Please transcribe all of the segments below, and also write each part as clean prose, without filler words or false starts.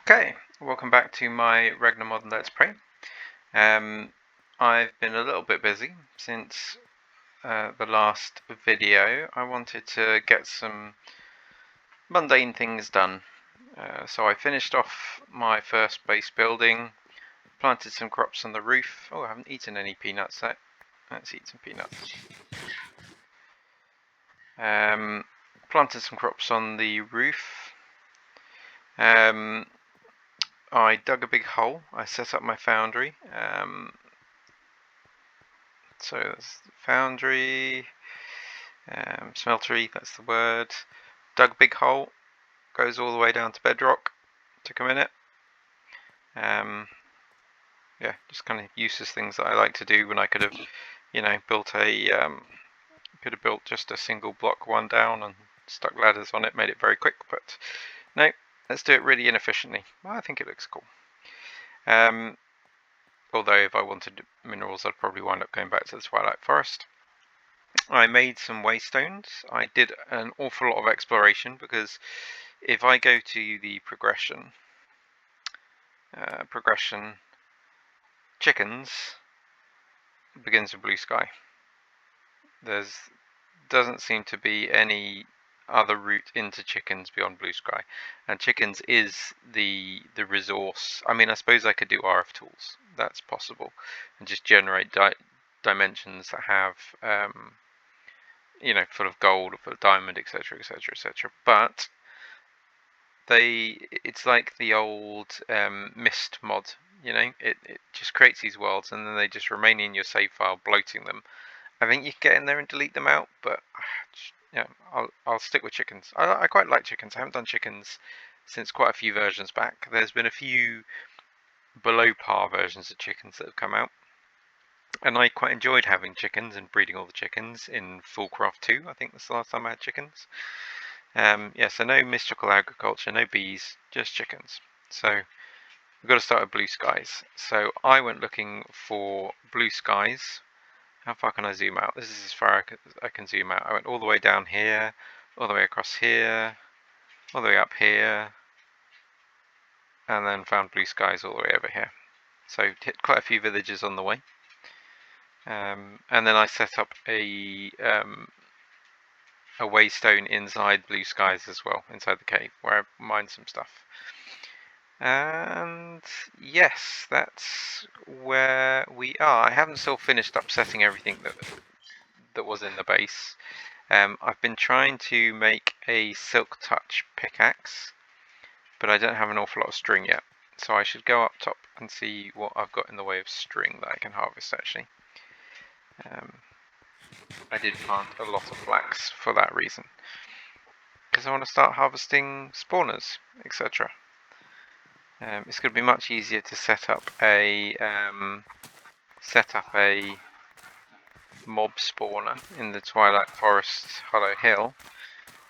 Okay, welcome back to my Ragnamod Let's Play. I've been a little bit busy since the last video. I wanted to get some mundane things done. So I finished off my first base building, planted some crops on the roof. Oh, I haven't eaten any peanuts yet. Let's eat some peanuts. Planted some crops on the roof. I dug a big hole. I set up my foundry. So there's foundry, smeltery, that's the word. Dug a big hole, goes all the way down to bedrock. Took a minute. Yeah, just kind of useless things that I like to do when I could have, built could have built just a single block one down and stuck ladders on it, made it very quick. But no, let's do it really inefficiently. Well, I think it looks cool. Although if I wanted minerals, I'd probably wind up going back to the Twilight Forest. I made some waystones. I did an awful lot of exploration because if I go to the progression, chickens begins with blue sky. Doesn't seem to be any other route into chickens beyond blue sky, and chickens is the resource. I mean, I suppose I could do RF tools. That's possible, and just generate dimensions that have full of gold or full of diamond, etc, etc, etc. But it's like the old Mist mod, it just creates these worlds and then they just remain in your save file, bloating them. I think you can get in there and delete them out, but yeah, I'll stick with chickens. I quite like chickens. I haven't done chickens since quite a few versions back. There's been a few below par versions of chickens that have come out, and I quite enjoyed having chickens and breeding all the chickens in Fullcraft 2. I think that's the last time I had chickens. Yeah, so no mystical agriculture, no bees, just chickens. So we've got to start with blue skies. So I went looking for blue skies. How far can I zoom out? This is as far as I can zoom out. I went all the way down here, all the way across here, all the way up here, and then found blue skies all the way over here. So hit quite a few villages on the way. And then I set up a waystone inside blue skies as well, inside the cave, where I mined some stuff. And yes, that's where we are. I haven't still finished up setting everything that was in the base. I've been trying to make a silk touch pickaxe, but I don't have an awful lot of string yet. So I should go up top and see what I've got in the way of string that I can harvest actually. I did plant a lot of flax for that reason, because I want to start harvesting spawners, etc. It's going to be much easier to set up a mob spawner in the Twilight Forest Hollow Hill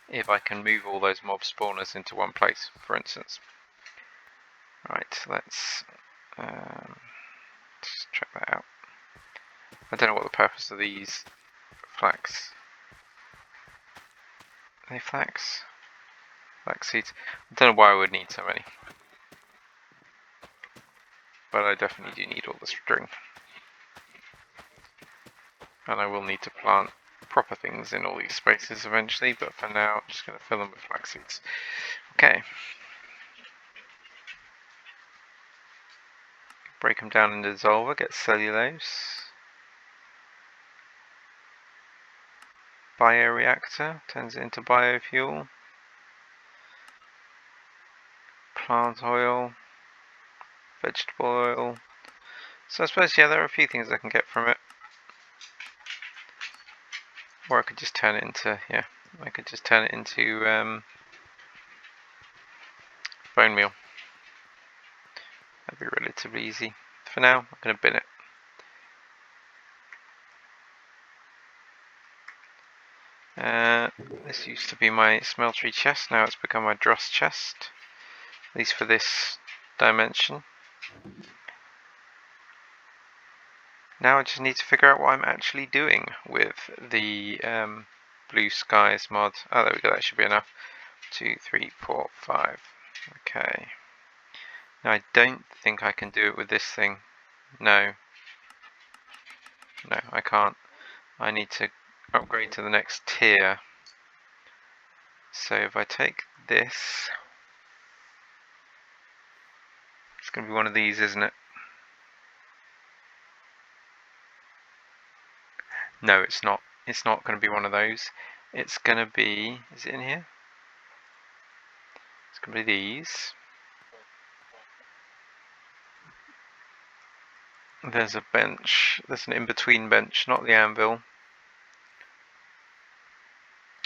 if I can move all those mob spawners into one place, for instance. Right, let's just check that out. I don't know what the purpose of these flax. Are they flax? Flax seeds. I don't know why I would need so many, but I definitely do need all the string. And I will need to plant proper things in all these spaces eventually, but for now I'm just going to fill them with flax seeds. Okay. Break them down in the dissolver, get cellulose. Bioreactor, turns it into biofuel. Plant oil. Vegetable oil. So I suppose, yeah, there are a few things I can get from it. Or I could just turn it into, bone meal. That'd be relatively easy. For now, I'm going to bin it. This used to be my smeltery chest, now it's become my dross chest. At least for this dimension. Now I just need to figure out what I'm actually doing with the blue skies mod. Oh, there we go, that should be enough. 2, 3, 4, 5. Okay. I don't think I can do it with this thing. No, I can't. I need to upgrade to the next tier. So if I take this, it's going to be one of these, isn't it? No, it's not. It's not going to be one of those. It's going to be, is it in here? It's going to be these. There's a bench. There's an in-between bench, not the anvil.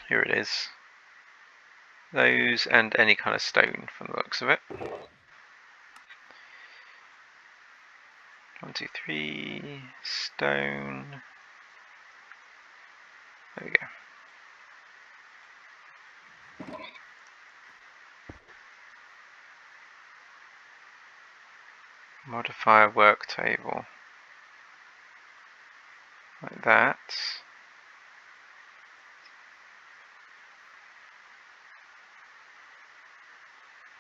Here it is. Those and any kind of stone from the looks of it. 1, 2, 3, stone. There we go. Modifier work table. Like that.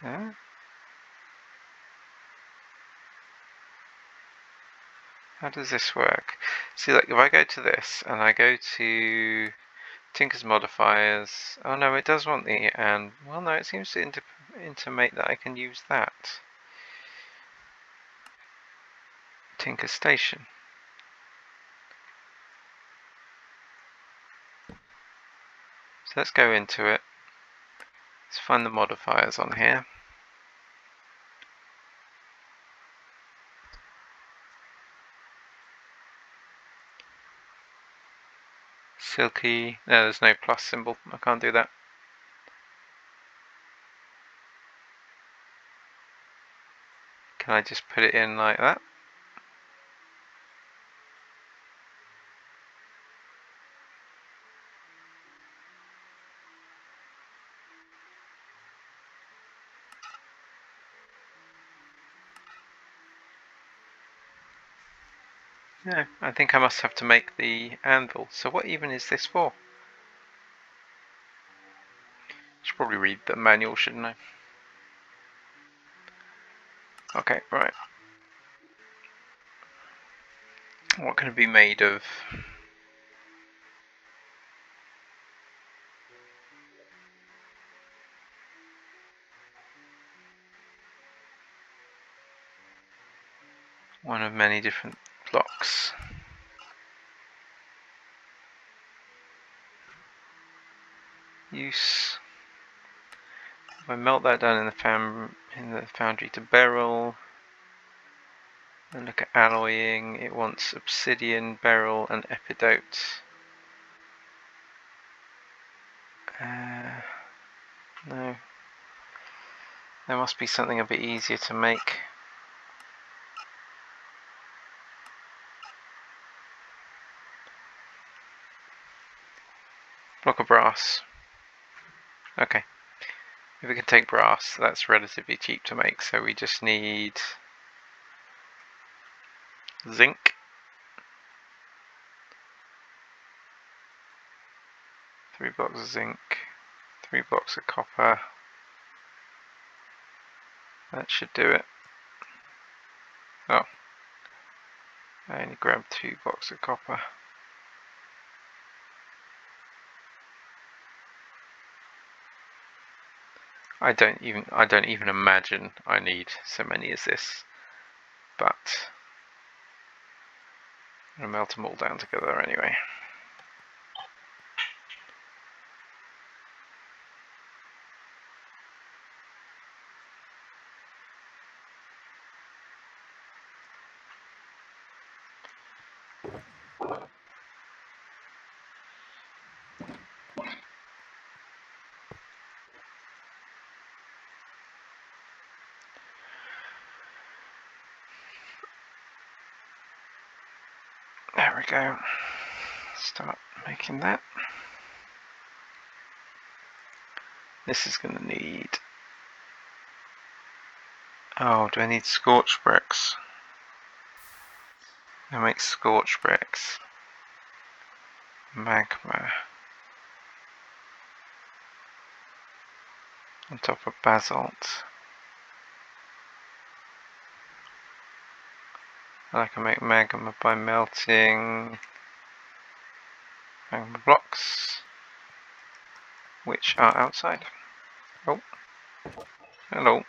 Yeah. How does this work? See, like if I go to this and I go to Tinker's modifiers. Oh no, it does want the and well no, it seems to intimate that I can use that. Tinker's station. So let's go into it. Let's find the modifiers on here. Silky. No, there's no plus symbol. I can't do that. Can I just put it in like that? No, I think I must have to make the anvil. So what even is this for? Should probably read the manual, shouldn't I? Okay, right. What can it be made of? One of many different blocks. Use. If I melt that down in the foundry to beryl, and look at alloying, it wants obsidian, beryl, and epidote. No. There must be something a bit easier to make. Block of brass. Okay. If we can take brass, that's relatively cheap to make, so we just need zinc. 3 blocks of zinc. 3 blocks of copper. That should do it. Oh. I only grabbed 2 blocks of copper. I don't even imagine I need so many as this, but I'm gonna melt them all down together anyway. There we go. Start making that. This is going to need... Oh, do I need scorch bricks? I'll make scorch bricks. Magma. On top of basalt. And I can make magma by melting magma blocks, which are outside. Oh, hello.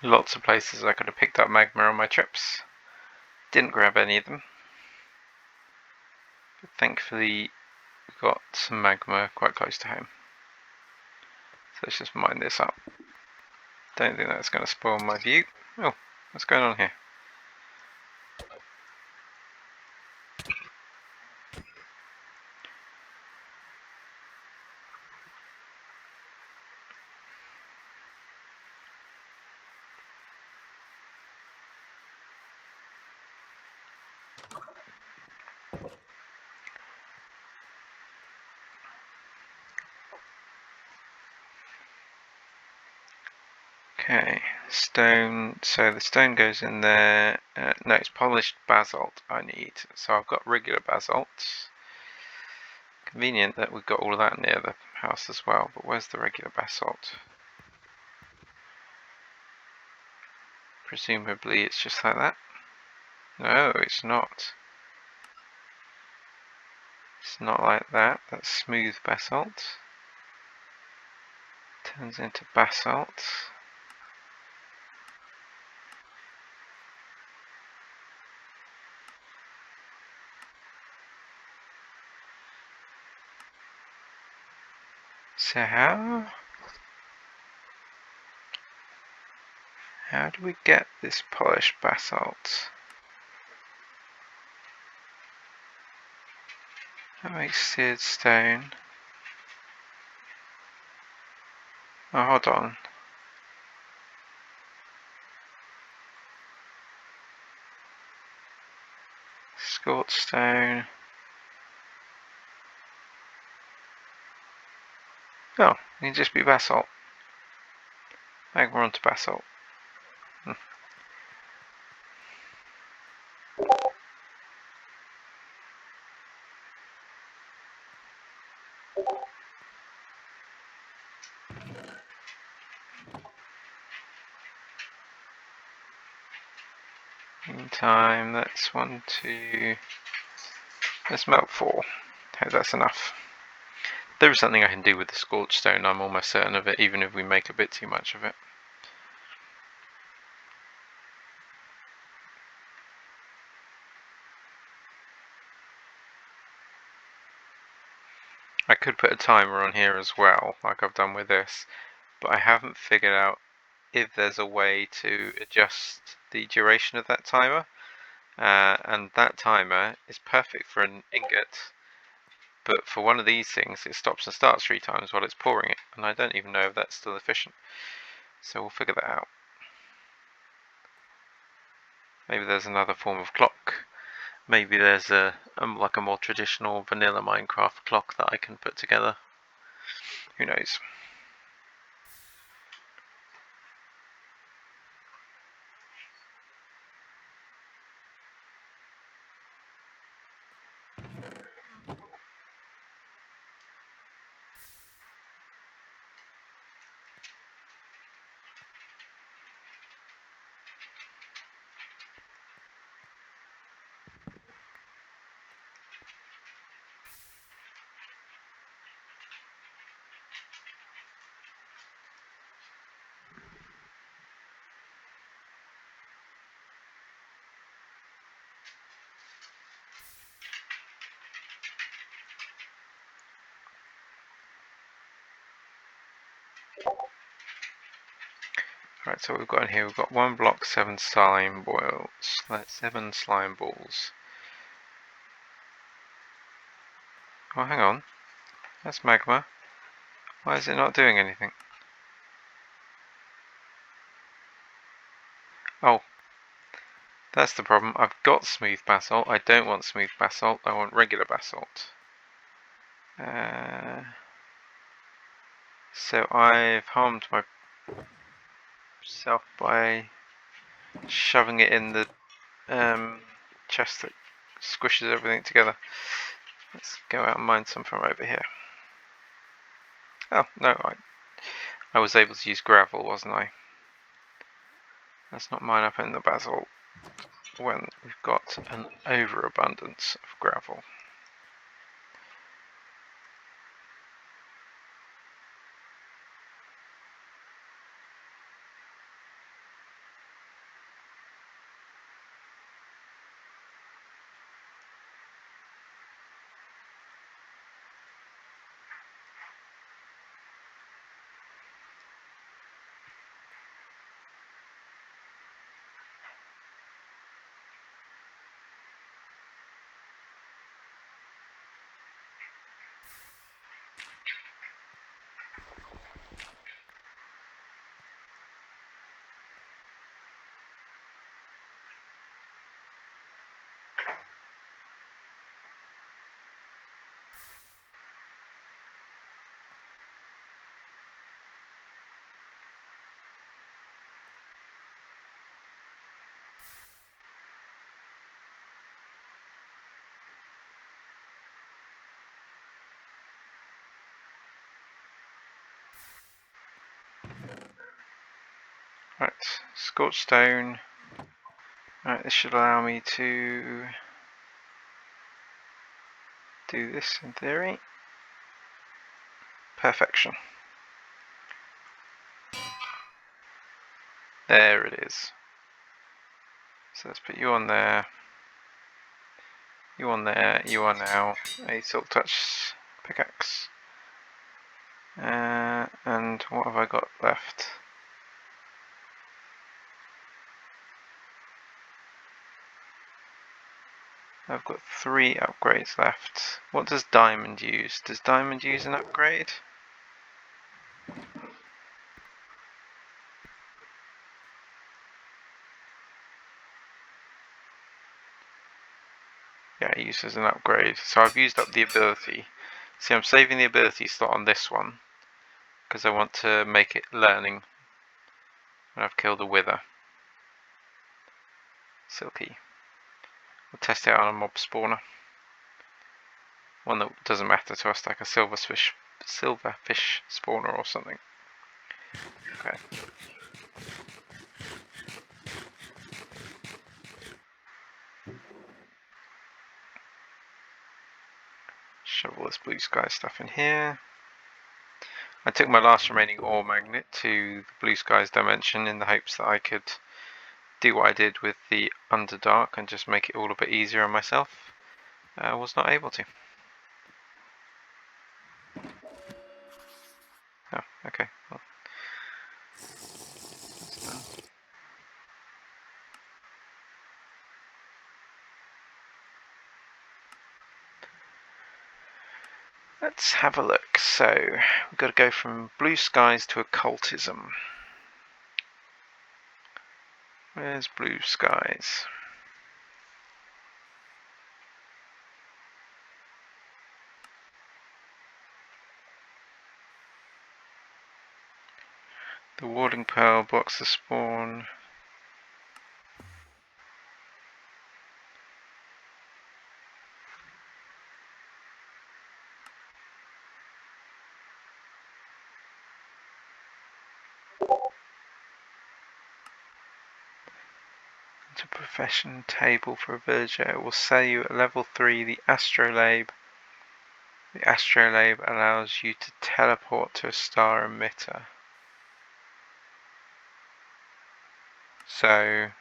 Lots of places I could have picked up magma on my trips. Didn't grab any of them. But thankfully, we got some magma quite close to home. So let's just mine this up. Don't think that's going to spoil my view. Oh, what's going on here? Okay, stone. So the stone goes in there. No, it's polished basalt I need. So I've got regular basalt. Convenient that we've got all of that near the house as well. But where's the regular basalt? Presumably it's just like that. No, it's not. It's not like that. That's smooth basalt. Turns into basalt. So how do we get this polished basalt? That makes seared stone. Oh, hold on. Scorched stone. Oh, it can just be basalt. Magma onto basalt. Meantime, that's 1, 2. Let's melt 4. Okay, that's enough. There is something I can do with the scorched stone, I'm almost certain of it, even if we make a bit too much of it. I could put a timer on here as well, like I've done with this, but I haven't figured out if there's a way to adjust the duration of that timer. And that timer is perfect for an ingot, but for one of these things it stops and starts 3 times while it's pouring it, and I don't even know if that's still efficient. So we'll figure that out. Maybe there's another form of clock. Maybe there's like a more traditional vanilla Minecraft clock that I can put together. Who knows? Right, so what we've got in here, we've got 1 block, 7 slime boils. 7 slime balls. Oh, hang on. That's magma. Why is it not doing anything? Oh, that's the problem. I've got smooth basalt. I don't want smooth basalt. I want regular basalt. So I've harmed myself by shoving it in the chest that squishes everything together. Let's go out and mine some from over here. Oh, no, I was able to use gravel, wasn't I? Let's not mine up in the basalt when we've got an overabundance of gravel. Right, scorched stone. Right, this should allow me to do this in theory. Perfection. There it is. So let's put you on there. You on there. You are now a silk touch pickaxe. And what have I got left? I've got 3 upgrades left. What does diamond use? Does diamond use an upgrade? Yeah, it uses an upgrade. So I've used up the ability. See, I'm saving the ability slot on this one because I want to make it learning when I've killed a wither. Silky. We'll test it out on a mob spawner. One that doesn't matter to us, like a silverfish spawner or something. Okay. Shove all this blue sky stuff in here. I took my last remaining ore magnet to the blue skies dimension in the hopes that I could do what I did with the Underdark and just make it all a bit easier on myself. I was not able to. Oh, okay. Well, let's have a look. So, we've got to go from blue skies to occultism. Where's blue skies? The warding pearl blocks the spawn. To profession table for a villager. It will sell you at level 3 the astrolabe. The astrolabe allows you to teleport to a star emitter. So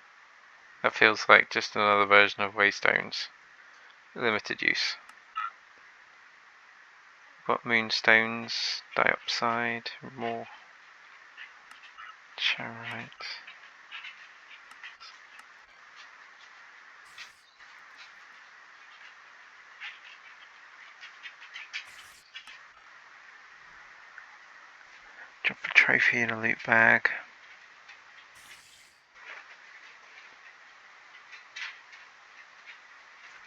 that feels like just another version of waystones. Limited use. Got moonstones, diopside, more charite. trophy in a loot bag.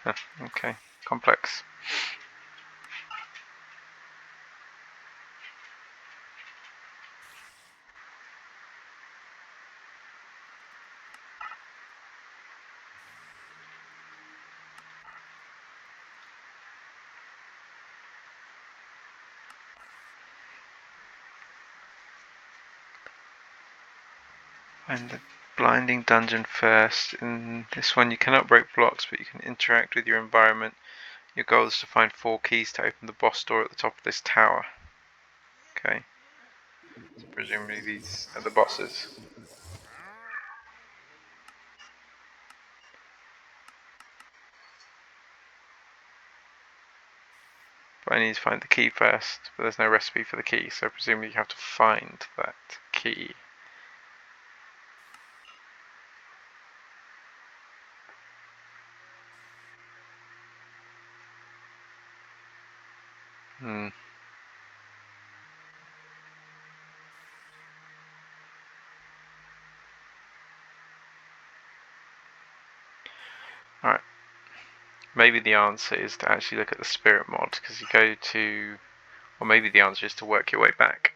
Huh, okay, complex. Find the blinding dungeon first. In this one you cannot break blocks, but you can interact with your environment. Your goal is to find 4 keys to open the boss door at the top of this tower. Okay. So presumably these are the bosses. But I need to find the key first, but there's no recipe for the key, so presumably you have to find that key. Hmm. Alright. Maybe the answer is to actually look at the spirit mod, because you go to... Or maybe the answer is to work your way back.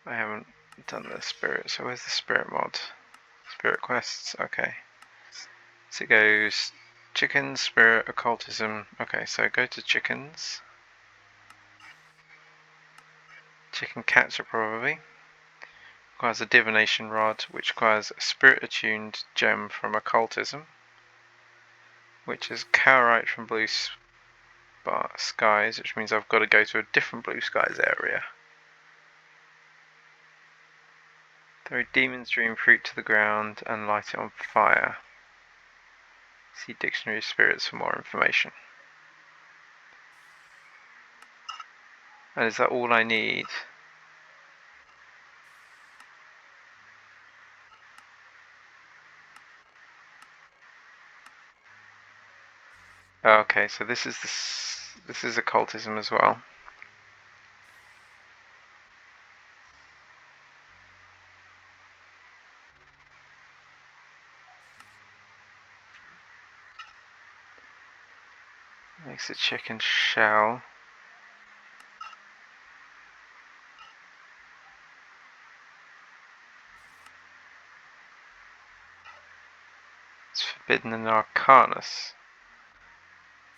I haven't done the spirit, so where's the spirit mod? Spirit quests, okay. So it goes chickens, spirit, occultism. Okay, so go to chickens. Chicken catcher probably. Requires a divination rod, which requires a spirit attuned gem from occultism, which is Cowrite from Blue Skies, which means I've got to go to a different Blue Skies area. Throw Demon's Dream fruit to the ground and light it on fire. See Dictionary of Spirits for more information. And is that all I need? Okay, so this is occultism as well. Makes a chicken shell. It's forbidden in Arcanus.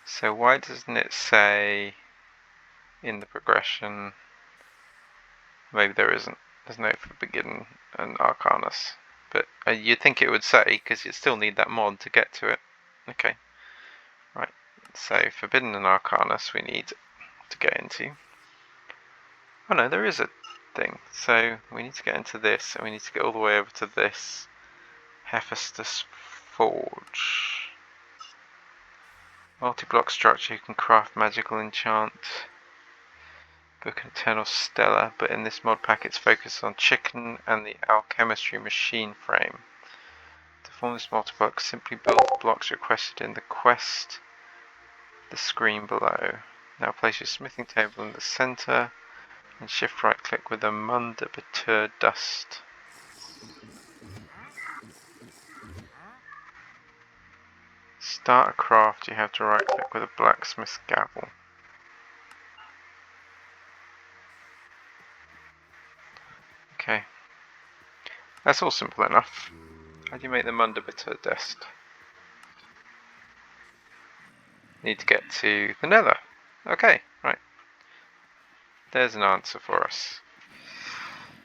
So why doesn't it say in the progression? Maybe there isn't. There's no forbidden in Arcanus. But you'd think it would say, because you still need that mod to get to it. Okay. Right. So forbidden in Arcanus we need to get into. Oh no, there is a thing. So we need to get into this, and we need to get all the way over to this Hephaestus Forge. Multi-block structure, you can craft magical enchant. Book an Eternal Stellar, but in this mod pack it's focused on chicken and the alchemistry machine frame. To form this multi-block, simply build the blocks requested in the quest, the screen below. Now place your smithing table in the center and shift right click with the Mundabitur dust. Start a craft, you have to right click with a blacksmith's gavel. Okay. That's all simple enough. How do you make the Mundabitur dust? Need to get to the nether. Okay, right. There's an answer for us.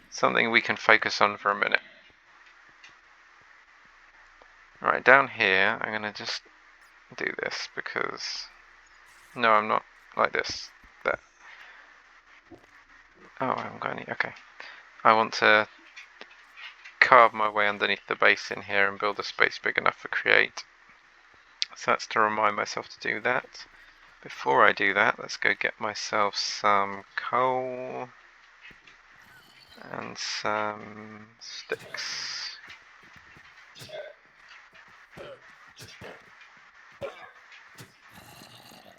Something we can focus on for a minute. Right, down here, I'm going to just do this because... No, I'm not like this. There. Oh, I haven't got any. Okay. I want to carve my way underneath the base in here and build a space big enough for create. So that's to remind myself to do that. Before I do that, let's go get myself some coal and some sticks.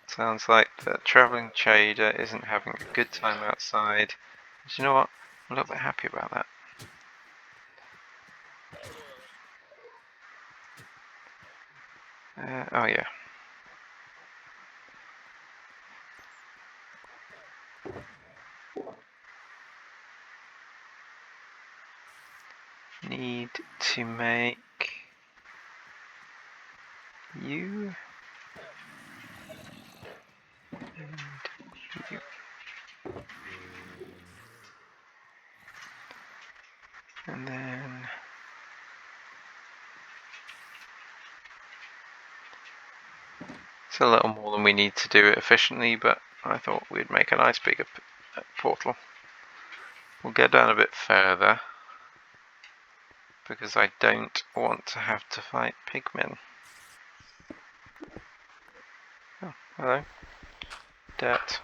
Sounds like the travelling trader isn't having a good time outside. So you know what? I'm a little bit happy about that. Oh yeah. Need to make you and you. And then it's a little more than we need to do it efficiently, but I thought we'd make a nice bigger portal. We'll go down a bit further because I don't want to have to fight pigmen. Oh, hello. Dirt.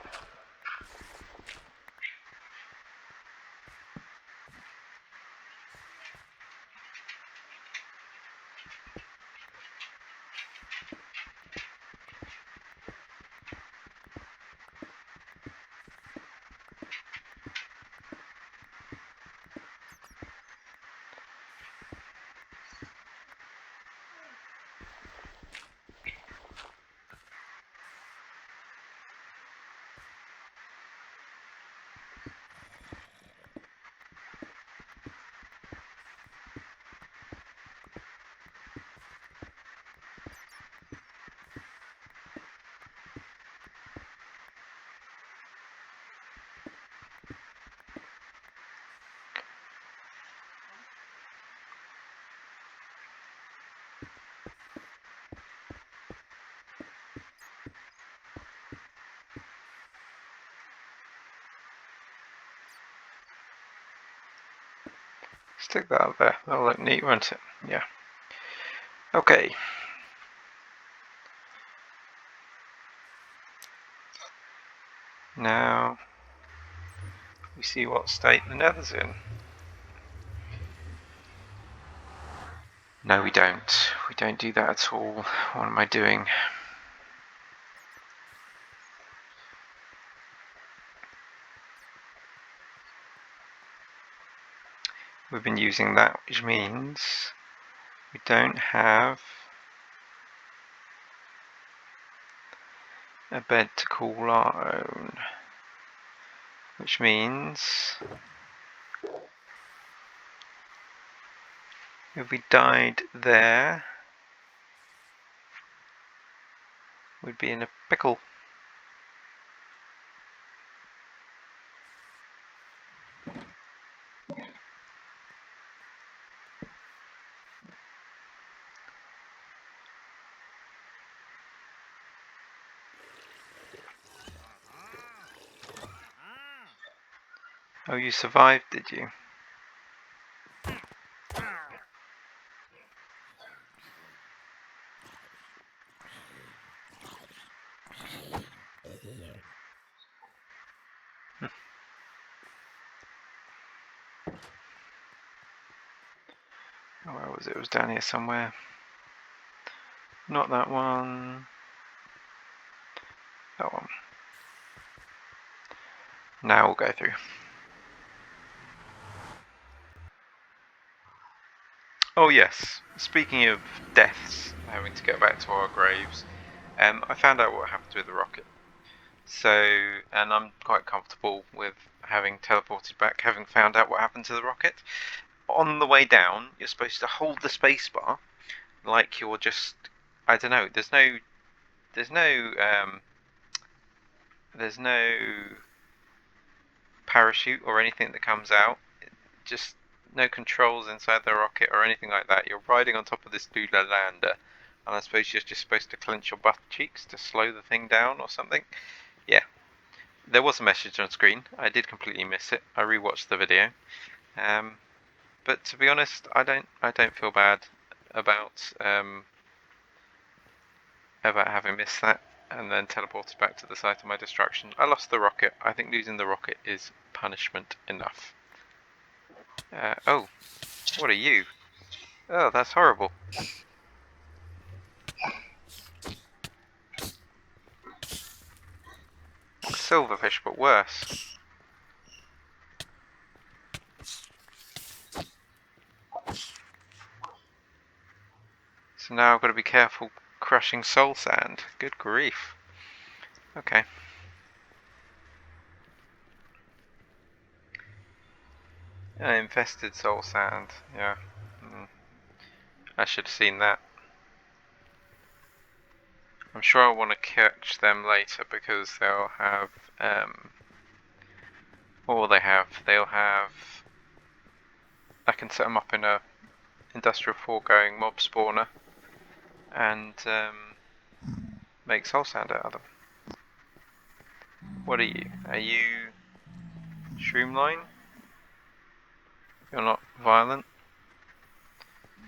Stick that up there. That'll look neat, won't it? Yeah. Okay. Now we see what state the nether's in. No, we don't. We don't do that at all. What am I doing? We've been using that, which means we don't have a bed to call our own. Which means if we died there, we'd be in a pickle. Oh, you survived, did you? Oh, where was it? It was down here somewhere. Not that one. That one. Now we'll go through. Oh yes, speaking of deaths, having to go back to our graves, I found out what happened with the rocket. So, and I'm quite comfortable with having teleported back, having found out what happened to the rocket. On the way down, you're supposed to hold the spacebar like you're just, I don't know. There's no, there's no parachute or anything that comes out. Just no controls inside the rocket or anything like that. You're riding on top of this lunar lander, and I suppose you're just supposed to clench your butt cheeks to slow the thing down or something. Yeah, there was a message on screen. I did completely miss it. I rewatched the video, but to be honest, I don't feel bad about about having missed that and then teleported back to the site of my destruction. I lost the rocket. I think losing the rocket is punishment enough. Oh, what are you? Oh, that's horrible. Silverfish, but worse. So now I've got to be careful crushing soul sand. Good grief. Okay. Infested soul sand. Yeah. I should have seen that. I'm sure I want to catch them later because they'll have, what will they have? They'll have, I can set them up in a industrial foregoing mob spawner and make soul sand out of them. What are you? Are you Shroomline? You're not violent?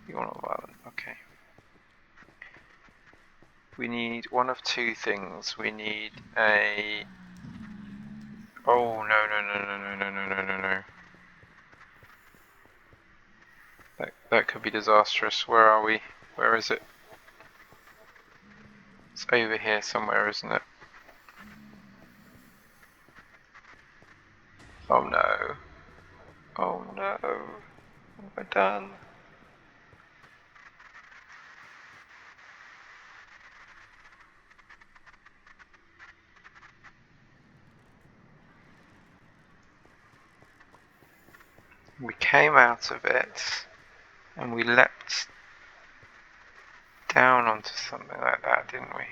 You're not violent, okay. We need one of two things. We need a... Oh, no. That could be disastrous. Where are we? Where is it? It's over here somewhere, isn't it? Oh no. Oh no. What have I done? We came out of it and we leapt down onto something like that, didn't we?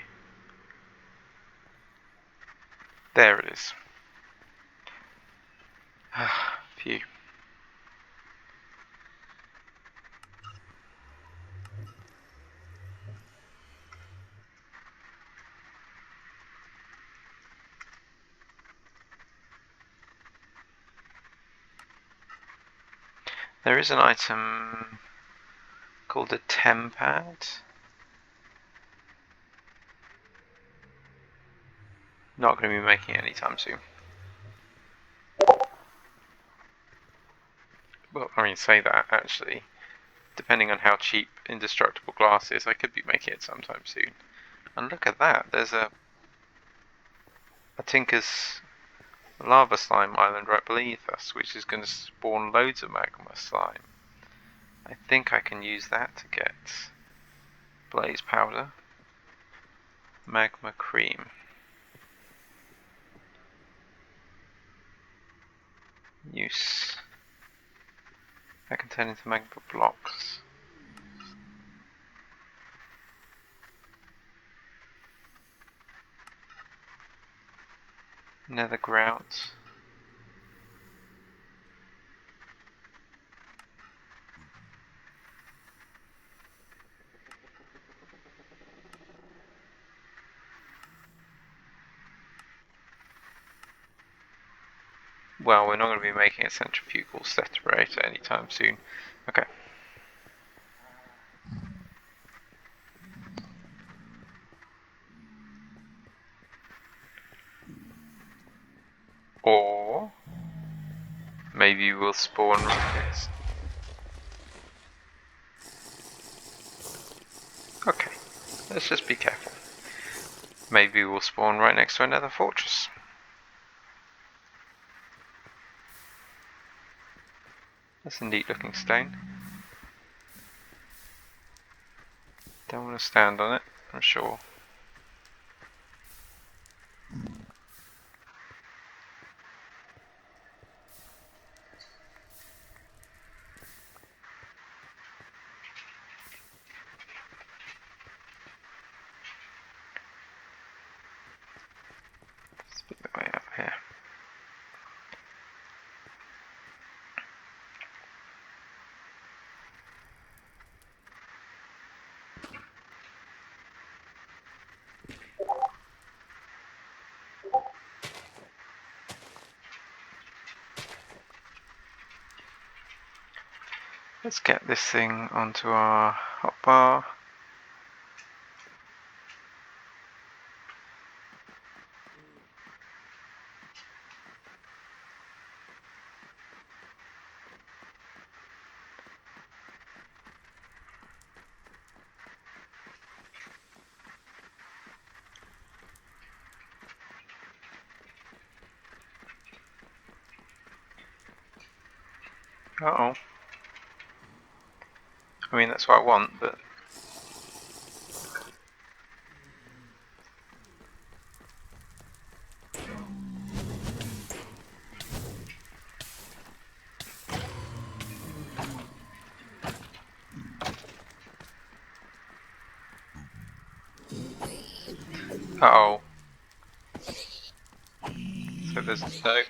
There it is. Phew. There is an item called a tempad. Not going to be making it anytime soon. Well, I mean, say that actually. Depending on how cheap indestructible glass is, I could be making it sometime soon. And look at that, there's a Tinker's lava slime island right beneath us, which is going to spawn loads of magma slime. I think I can use that to get blaze powder. Magma cream. Use. That can turn into magma blocks. Nether grout. Well, we're not going to be making a centrifugal separator anytime soon. Okay. Or maybe we'll spawn rockets. Okay, let's just be careful. Maybe we'll spawn right next to another fortress. That's a neat looking stone. Don't want to stand on it, I'm sure. Let's put that way up here. Let's get this thing onto our hotbar. Uh-oh. I mean, that's what I want, but Uh-oh. So there's no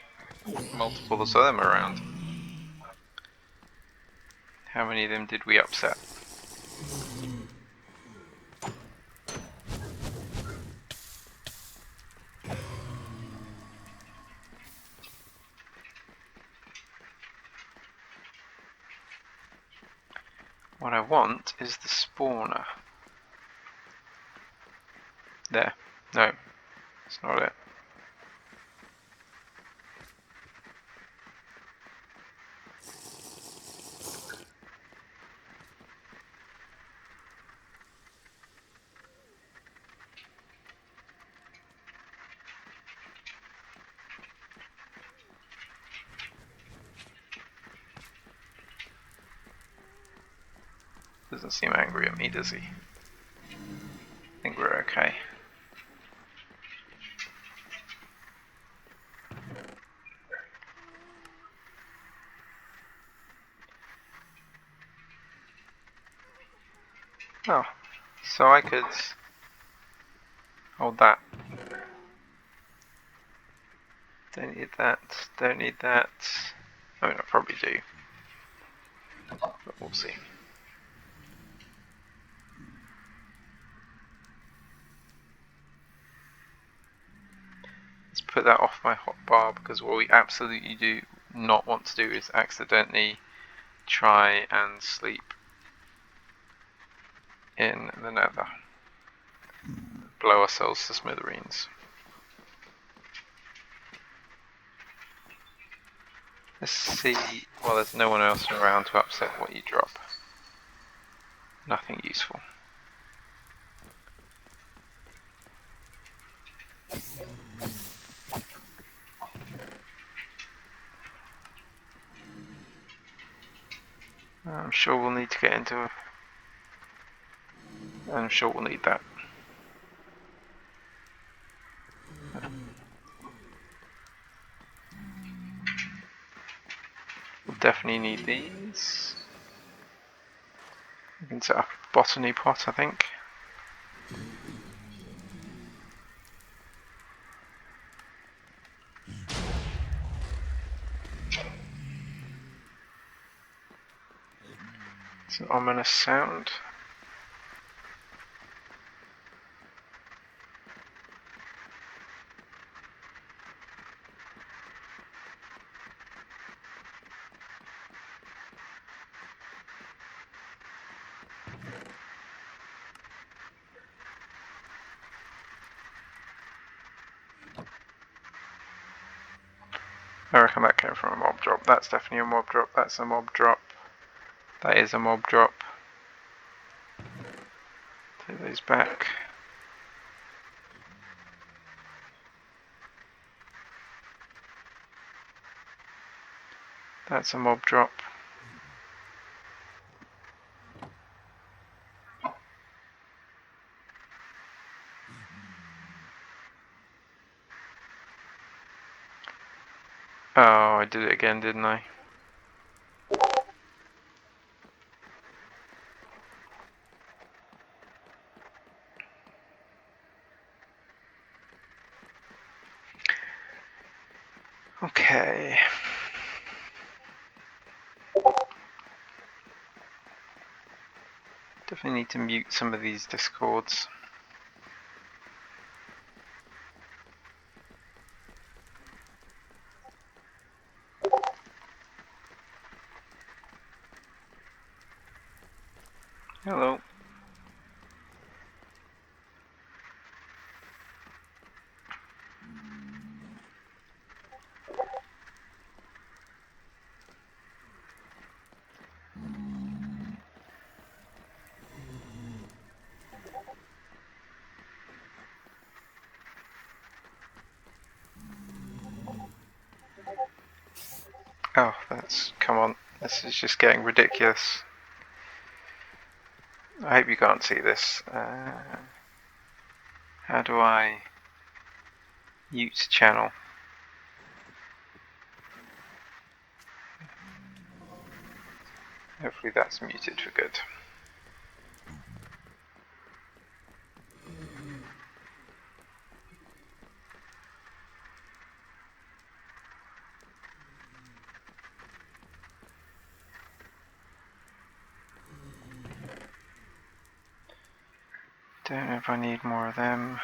multiples of them around. How many of them did we upset? What I want is the spawner. There. No, it's not it. Doesn't seem angry at me, does he? I think we're okay. Oh, so I could hold that. Don't need that, don't need that. I mean, I probably do, but we'll see. Let's put that off my hotbar, because what we absolutely do not want to do is accidentally try and sleep in the nether. Blow ourselves to smithereens. Let's see. Well, there's no one else around to upset what you drop. Nothing useful. I'm sure we'll need to get into. I'm sure we'll need that. We'll definitely need these. We can set up a botany pot, I think. It's an ominous sound. I reckon that came from a mob drop. That's definitely a mob drop. That's a mob drop. That is a mob drop. Take those back. That's a mob drop. Oh, I did it again, didn't I? Okay. Definitely need to mute some of these discords. Hello. Oh, come on. This is just getting ridiculous. I hope you can't see this. How do I mute channel? Hopefully that's muted for good. Don't know if I need more of them.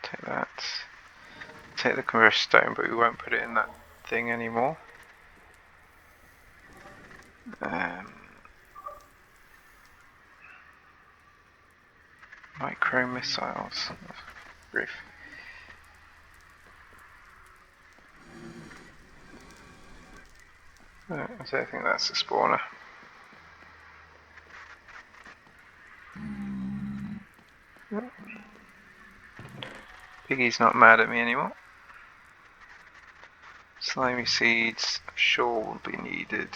Take that. Take the converse stone, but we won't put it in that thing anymore. Micro missiles. Brief. I don't think that's a spawner. Piggy's not mad at me anymore. Slimy seeds, I'm sure will be needed.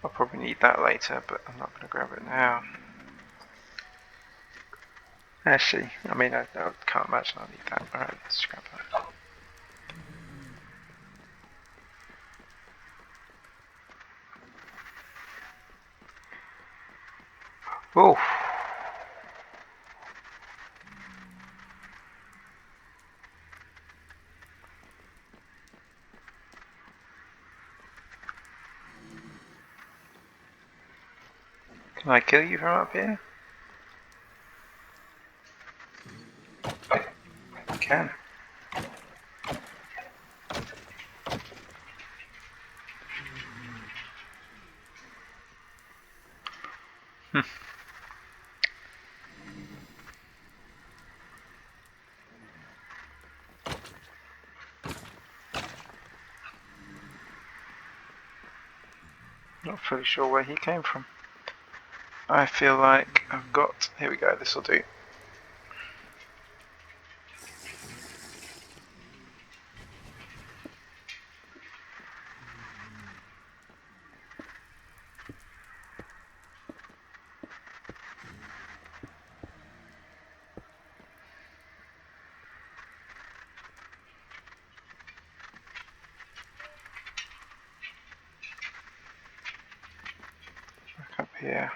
I'll probably need that later, but I'm not going to grab it now. Actually, I mean, I can't imagine I'll need that. Alright, let's grab that. Oh! Can I kill you from up here? I can. Not fully sure where he came from. I feel like I've got... Here we go, this'll do. Back up here.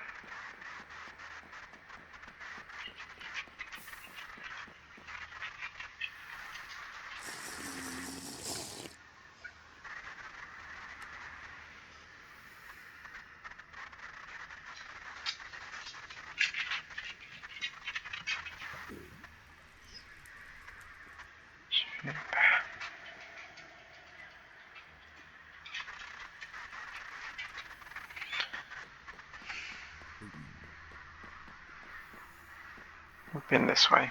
We've been this way.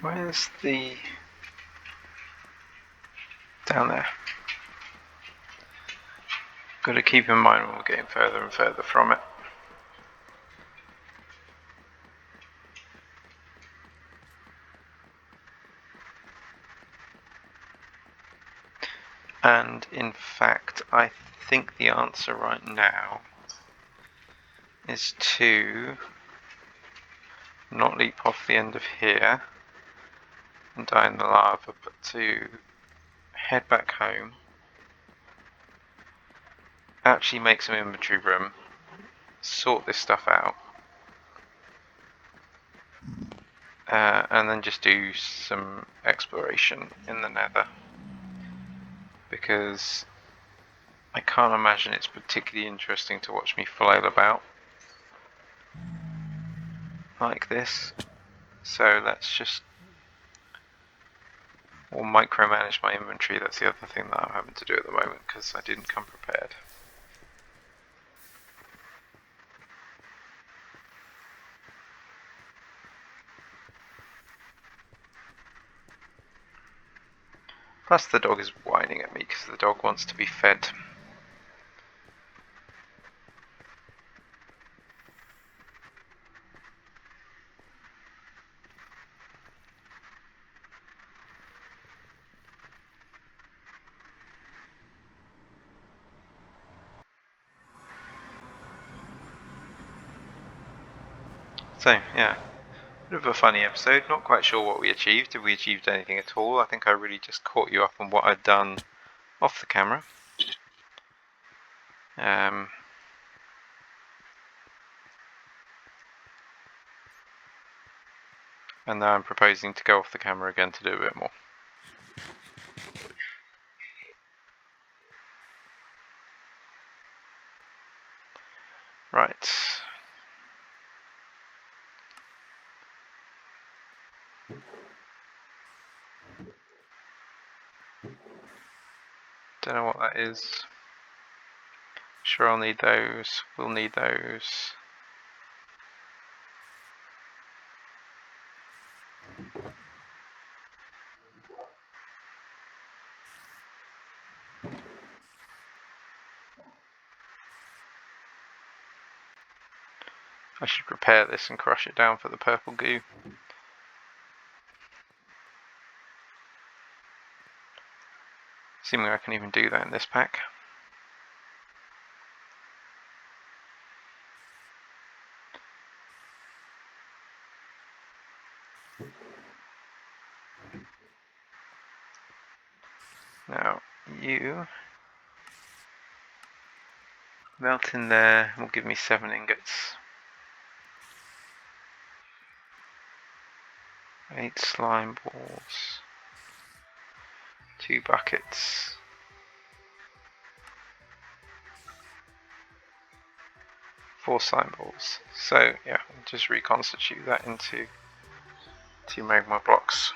Where's the... down there. Got to keep in mind when we're getting further and further from it. And in fact, I think the answer right now is to not leap off the end of here and die in the lava, but to head back home, actually make some inventory room, sort this stuff out, and then just do some exploration in the nether, because I can't imagine it's particularly interesting to watch me flail about like this. So let's just... or micromanage my inventory. That's the other thing that I'm having to do at the moment because I didn't come prepared. Plus the dog is whining at me because the dog wants to be fed. So, yeah, bit of a funny episode. Not quite sure what we achieved, if we achieved anything at all. I think I really just caught you up on what I'd done off the camera. And now I'm proposing to go off the camera again to do a bit more. Right. Don't know what that is. Sure, I'll need those. We'll need those. I should repair this and crush it down for the purple goo. Assuming I can even do that in this pack. Now, you melt in there will give me 7 ingots. 8 slime balls. 2 buckets. 4 slime balls. So yeah, I'll just reconstitute that into 2 magma blocks.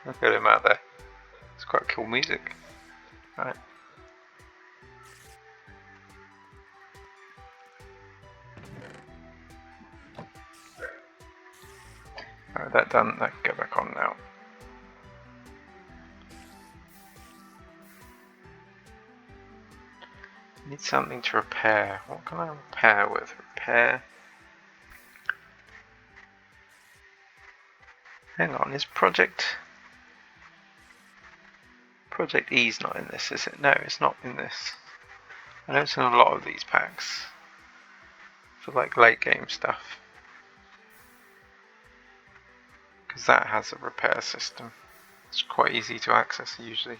Look at him out there. It's quite cool music. Right. Alright, that done. I can go back on now. Need something to repair. What can I repair with? Repair. Hang on, is Project E's not in this, is it? No, it's not in this. I know it's in a lot of these packs for like late game stuff, because that has a repair system. It's quite easy to access usually.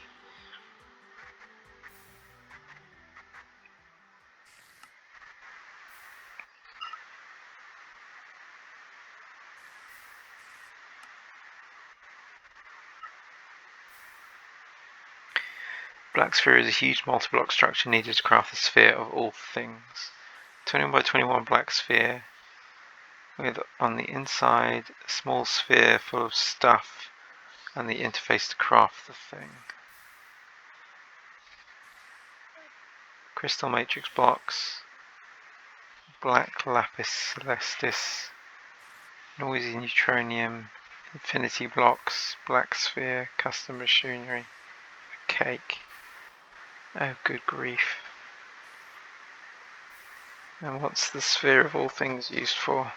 Black sphere is a huge multi-block structure needed to craft the sphere of all things. 21 by 21 black sphere with on the inside a small sphere full of stuff and the interface to craft the thing. Crystal matrix blocks, black lapis celestis, noisy neutronium, infinity blocks, black sphere, custom machinery, a cake. Oh, good grief. And what's the sphere of all things used for?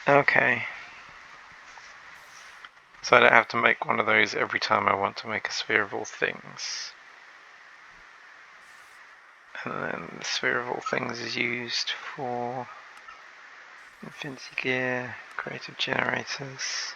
Okay. So I don't have to make one of those every time I want to make a sphere of all things. And then the sphere of all things is used for infinity gear, creative generators.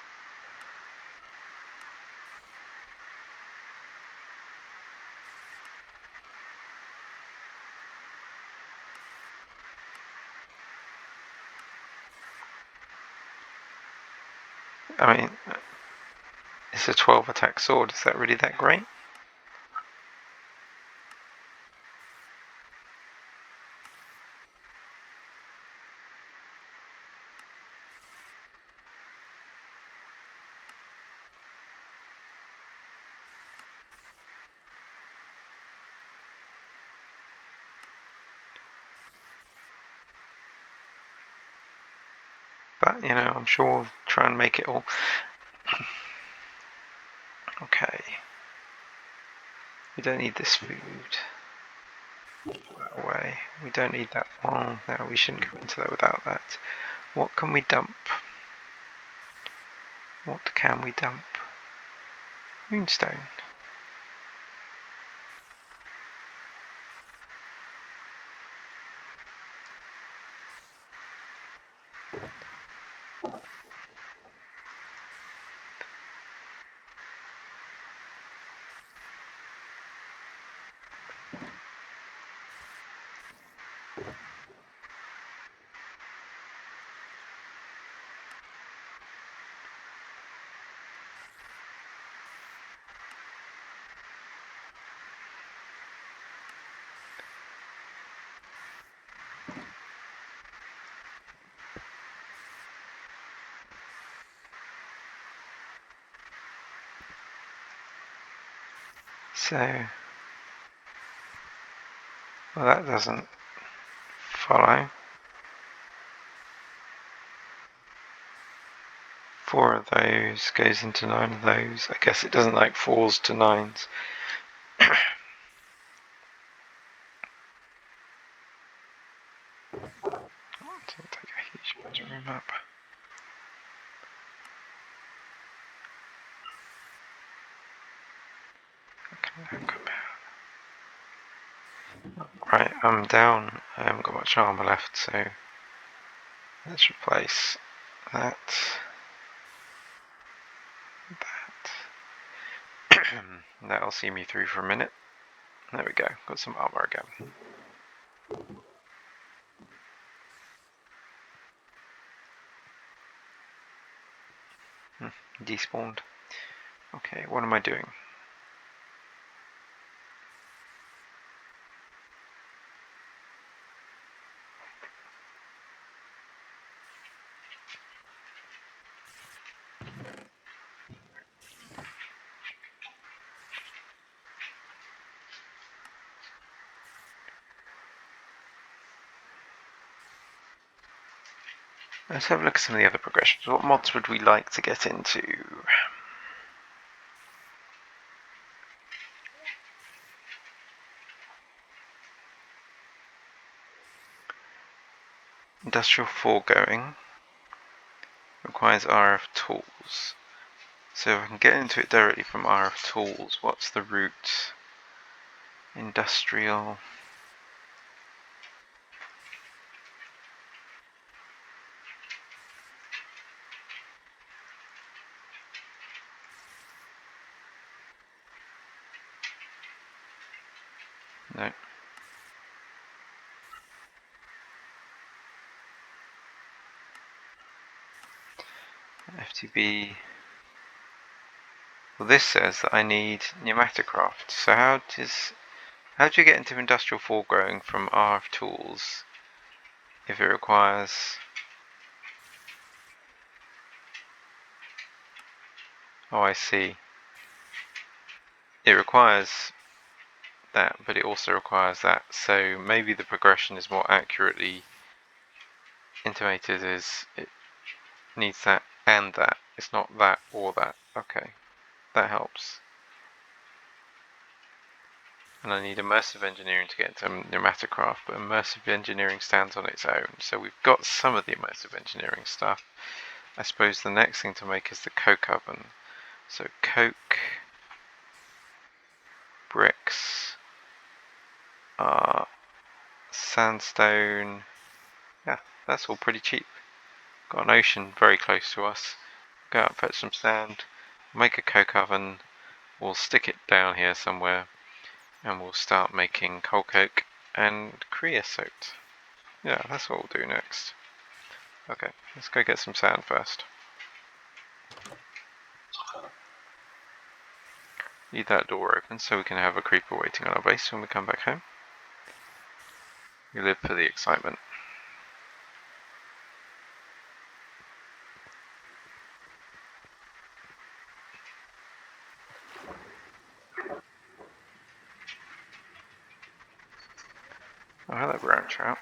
I mean, it's a 12 attack sword, is that really that great? But, you know, I'm sure we'll try and make it all. Okay. We don't need this food. That away. We don't need that one. No, we shouldn't go into that without that. What can we dump? What can we dump? Moonstone. So, well, that doesn't follow. 4 of those goes into 9 of those. I guess it doesn't like 4s to 9s. Doesn't take a huge amount of room up. Okay, come down. Right, I'm down. I haven't got much armour left, so let's replace that. That'll see me through for a minute. There we go, got some armour again. Despawned. Okay, what am I doing? Let's have a look at some of the other progressions. What mods would we like to get into? Industrial foregoing requires RF tools. So if I can get into it directly from RF tools, what's the route? Industrial. No. FTB. Well, this says that I need pneumaticraft. So how do you get into industrial foregrowing from RF tools if it requires? Oh, I see. It requires that, but it also requires that. So maybe the progression is more accurately intimated as it needs that and that. It's not that or that. Okay, that helps. And I need immersive engineering to get to pneumaticraft, but immersive engineering stands on its own. So we've got some of the immersive engineering stuff. I suppose the next thing to make is the coke oven. So coke, bricks, sandstone. Yeah, that's all pretty cheap. Got an ocean very close to us. Go out, fetch some sand, make a coke oven. We'll stick it down here somewhere, and we'll start making coal coke and creosote. Yeah, that's what we'll do next. Okay, let's go get some sand first. Leave that door open so we can have a creeper waiting on our base when we come back home. We live for the excitement. Oh, hello, brown trout.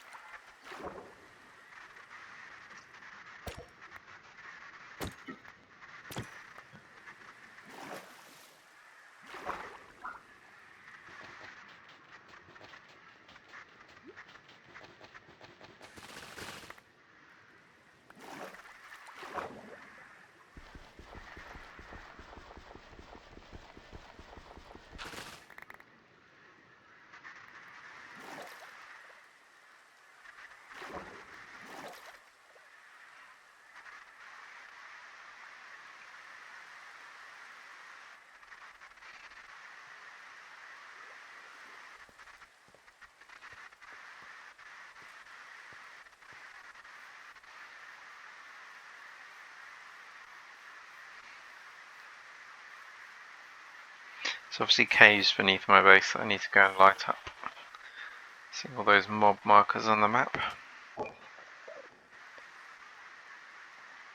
There's obviously caves beneath my base that I need to go and light up. Seeing all those mob markers on the map.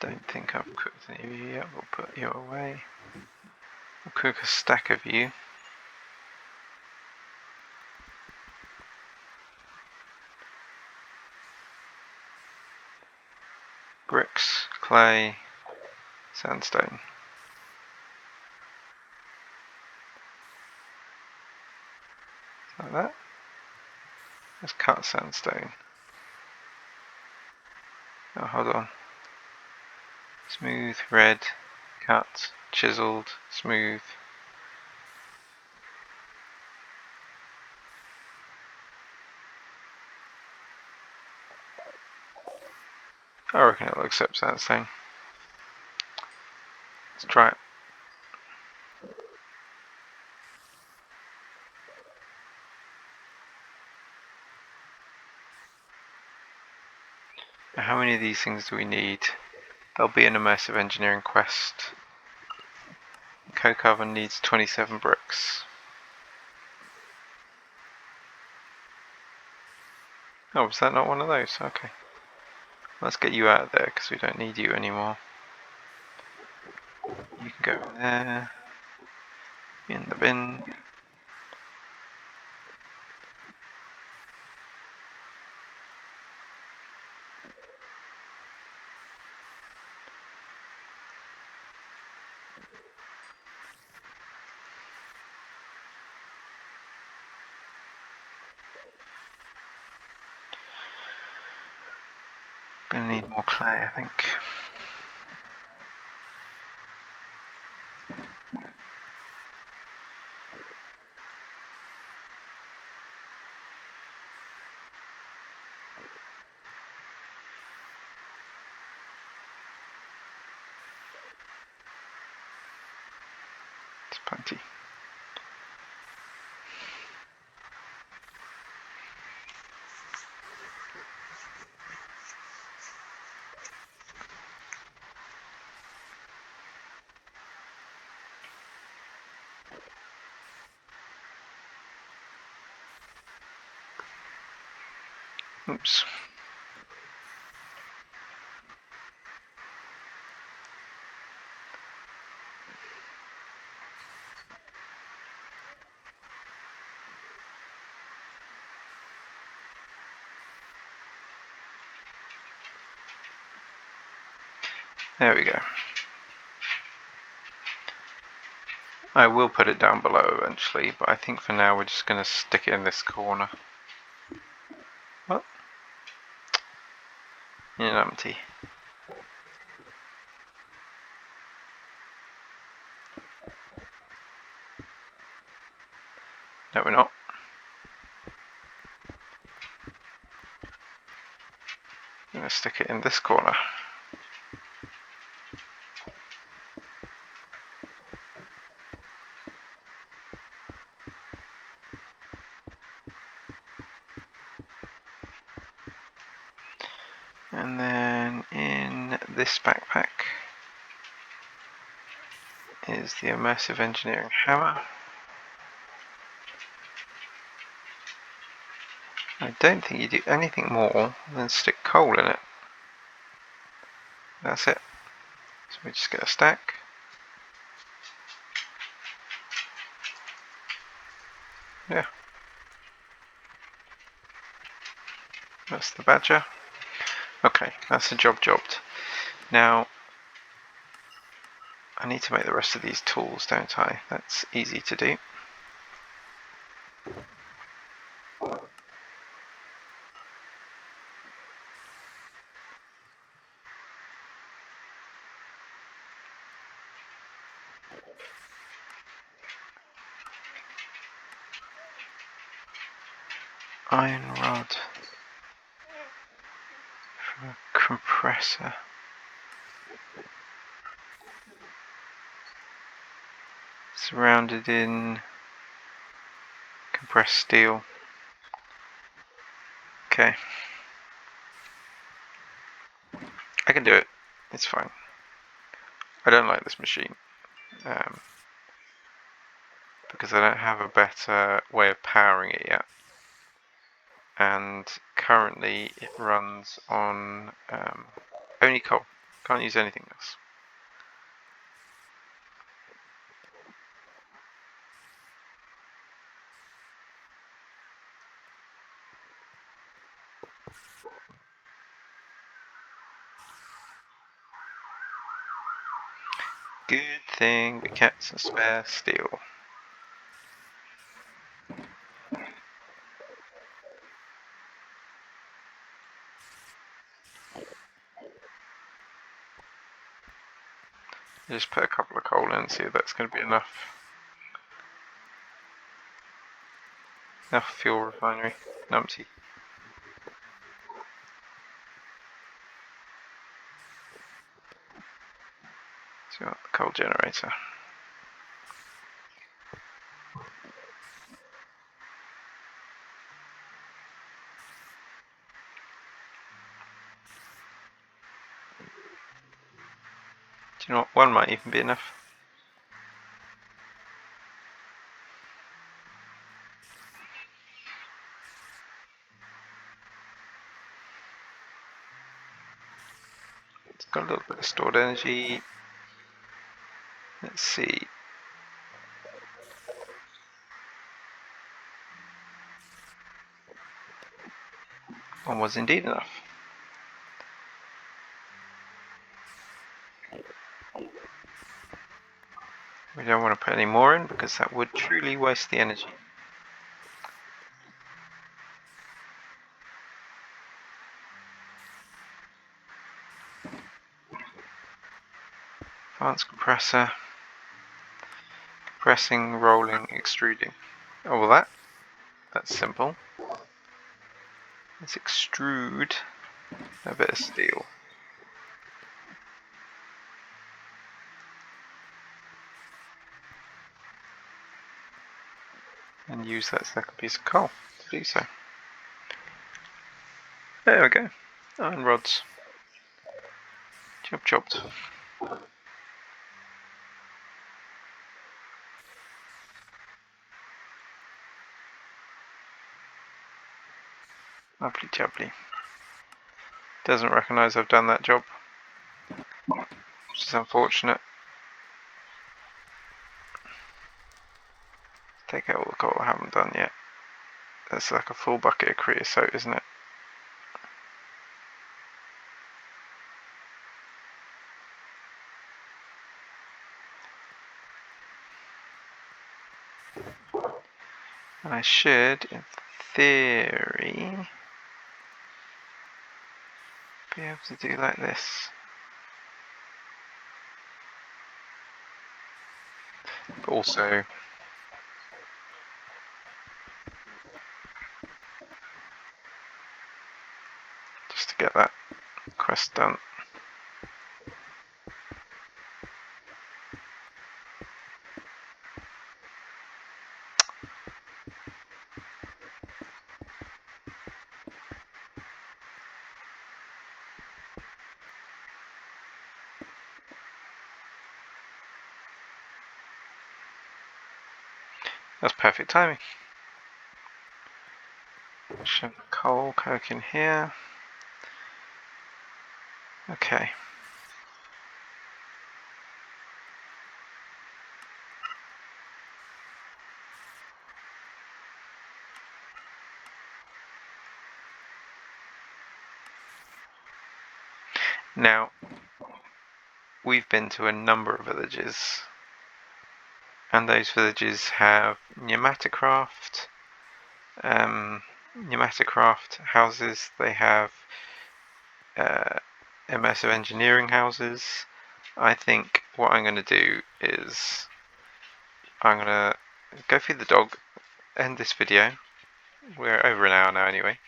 Don't think I've cooked any of you yet. We'll put you away. We'll cook a stack of you. clay, sandstone. Like that. Let's cut sandstone. Oh, hold on. Smooth, red, cut, chiseled, smooth. I reckon it'll accept sandstone. Let's try it. Now, how many of these things do we need? There'll be an immersive engineering quest. Coke oven needs 27 bricks. Oh, was that not one of those? Okay. Let's get you out of there because we don't need you anymore. You can go there. In the bin. Gonna need more clay, I think. It's plenty. Oops. There we go. I will put it down below eventually, but I think for now we're just going to stick it in this corner. What? Empty. No, we're not. I'm going to stick it in this corner. And then in this backpack is the immersive engineering hammer. I don't think you do anything more than stick coal in it. That's it. So we just get a stack. Yeah. That's the badger. Okay, that's the job jobbed. Now, I need to make the rest of these tools, don't I? That's easy to do. Iron rod from a compressor. Surrounded in compressed steel. Okay. I can do it. It's fine. I don't like this machine. Because I don't have a better way of powering it yet. And currently it runs on only coal. Can't use anything else. Good thing we kept some spare steel. Just put a couple of coal in and see if that's going to be enough. Enough fuel refinery. Numpty. So we got the coal generator. Do you know what? One might even be enough. It's got a little bit of stored energy. Let's see. One was indeed enough. We don't want to put any more in because that would truly waste the energy. Advanced compressor. Compressing, rolling, extruding. Oh, well that's simple. Let's extrude a bit of steel. And use that second piece of coal to do so. There we go. Iron rods. Job chopped. Lovely jubbly. Doesn't recognise I've done that job, which is unfortunate. Take out all the coal I haven't done yet. That's like a full bucket of creosote, isn't it? And I should, in theory, be able to do like this. But also, just to get that quest done. That's perfect timing. Shove the coal, coke in here. Okay. Now, we've been to a number of villages, and those villages have pneumaticraft houses. They have immersive engineering houses. I think what I'm going to do is I'm going to go feed the dog, end this video. We're over an hour now anyway.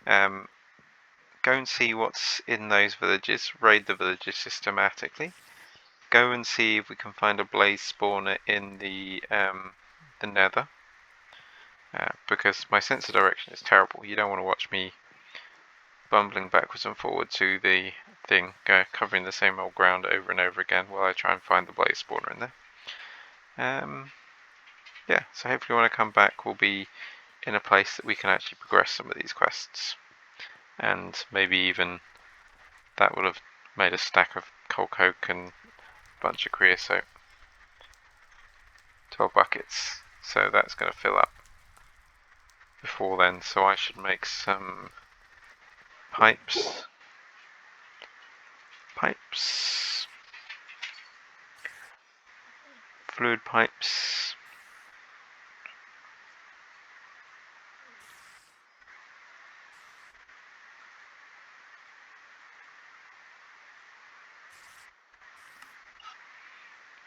Go and see what's in those villages, raid the villages systematically. Go and see if we can find a blaze spawner in the nether. Because my sense of direction is terrible. You don't want to watch me bumbling backwards and forward to the thing, covering the same old ground over and over again while I try and find the blaze spawner in there. Yeah, so hopefully when I come back we'll be in a place that we can actually progress some of these quests. And maybe even that would have made a stack of coal coke and a bunch of creosote. 12 buckets, so that's going to fill up before then, so I should make some pipes. fluid pipes.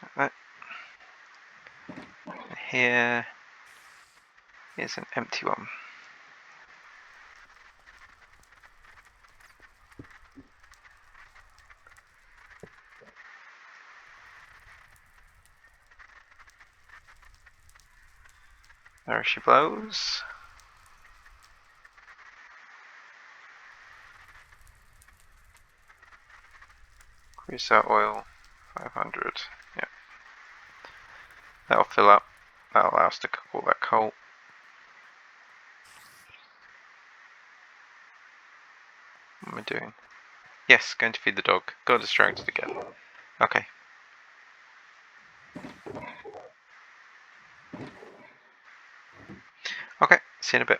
Like that. Here is an empty one. There she blows. Grease out oil, 500. Yeah. That'll fill up. That'll allow us to cook all that coal. What am I doing? Yes, going to feed the dog. Got distracted again. Okay. Okay, see you in a bit.